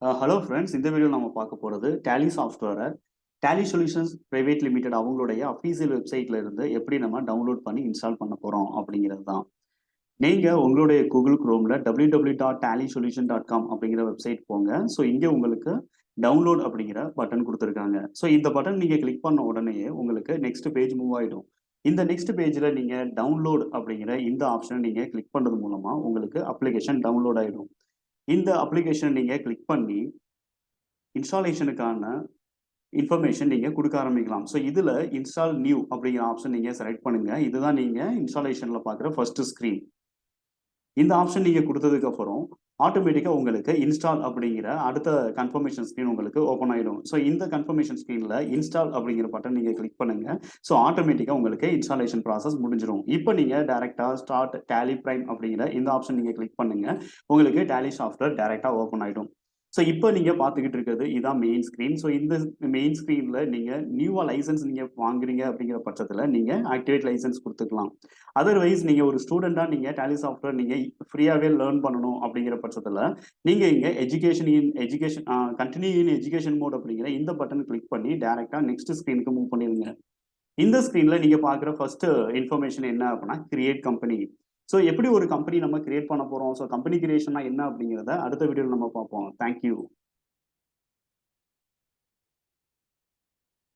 Hello friends, இந்த video நம்ம பார்க்க போகிறது டேலி சாஃப்ட்வேரை டேலி சொல்யூஷன்ஸ் பிரைவேட் லிமிடெட் அவங்களுடைய அஃபீஷியல் வெப்சைட்ல இருந்து எப்படி நம்ம டவுன்லோட் பண்ணி இன்ஸ்டால் பண்ண போகிறோம் அப்படிங்கிறது தான். நீங்கள் உங்களுடைய கூகுள் குரோமில் www.tallysolution.com அப்படிங்கிற வெப்சைட் போங்க. ஸோ இங்கே உங்களுக்கு டவுன்லோட் அப்படிங்கிற பட்டன் கொடுத்துருக்காங்க. ஸோ இந்த பட்டன் நீங்கள் கிளிக் பண்ண உடனே உங்களுக்கு நெக்ஸ்ட் பேஜ் மூவ் ஆகிடும். இந்த நெக்ஸ்ட் பேஜில் நீங்கள் டவுன்லோட் அப்படிங்கிற இந்த ஆப்ஷனை நீங்கள் கிளிக் பண்ணுறது மூலமாக உங்களுக்கு அப்ளிகேஷன் டவுன்லோட் ஆகிடும். இந்த அப்ளிகேஷன் நீங்கள் கிளிக் பண்ணி இன்ஸ்டாலேஷனுக்கான இன்ஃபர்மேஷன் நீங்க குடுக்க ஆரம்பிக்கலாம். ஸோ இதுல இன்ஸ்டால் நியூ அப்படிங்கிற ஆப்ஷன் நீங்க செலக்ட் பண்ணுங்க. இதுதான் நீங்க இன்ஸ்டாலேஷன்ல பார்க்குற ஃபர்ஸ்ட் ஸ்க்ரீன். இந்த ஆப்ஷன் நீங்க குடுத்ததுக்கு அப்புறம், ஆட்டோமேட்டிக்கா உங்களுக்கு இன்ஸ்டால் அப்படிங்கிற அடுத்த கன்ஃபர்மேஷன் ஸ்க்ரீன் உங்களுக்கு ஓப்பன் ஆயிடும். ஸோ இந்த கன்ஃபர்மேஷன் ஸ்க்ரீன்ல இன்ஸ்டால் அப்படிங்கிற பட்டன் நீங்க கிளிக் பண்ணுங்க. ஸோ ஆட்டோமேட்டிக்கா உங்களுக்கு இன்ஸ்டாலேஷன் ப்ராசஸ் முடிஞ்சிரும். இப்ப நீங்க டைரக்ட்டா ஸ்டார்ட் டேலி பிரைம் அப்படிங்கிற இந்த ஆப்ஷன் நீங்க கிளிக் பண்ணுங்க. உங்களுக்கு டேலி சாஃப்ட்வேர் டைரக்ட்டா ஓப்பன் ஆயிடும். ஸோ இப்போ நீங்க பார்த்துக்கிட்டு இருக்கிறது இதான் மெயின் ஸ்க்ரீன். ஸோ இந்த மெயின் ஸ்க்ரீன்ல நீங்க நியூவா லைசென்ஸ் நீங்க வாங்குறீங்க அப்படிங்கிற பட்சத்துல நீங்க ஆக்டிவேட் லைசென்ஸ் குடுத்துக்கலாம். அதர்வைஸ் நீங்க ஒரு ஸ்டூடெண்ட்டா நீங்க டேலி சாஃப்ட்வேர் நீங்க ஃப்ரீயாவே லேர்ன் பண்ணணும் அப்படிங்கிற பட்சத்துல, நீங்க இங்க கன்டின்யூ இன் எஜுகேஷன் மோட் அப்படிங்கிற இந்த பட்டன் கிளிக் பண்ணி டைரக்ட்டா நெக்ஸ்ட் ஸ்க்ரீனுக்கு மூவ் பண்ணிருங்க. இந்த ஸ்க்ரீன்ல நீங்க பார்க்குற ஃபர்ஸ்ட் இன்ஃபர்மேஷன் என்ன அப்படின்னா, கிரியேட் கம்பெனி. ஸோ எப்படி ஒரு கம்பெனி நம்ம கிரியேட் பண்ண போறோம்? ஸோ கம்பெனி கிரியேஷன்னா என்ன அப்படிங்கிறத அடுத்த வீடியோல நம்ம பார்ப்போம். Thank you.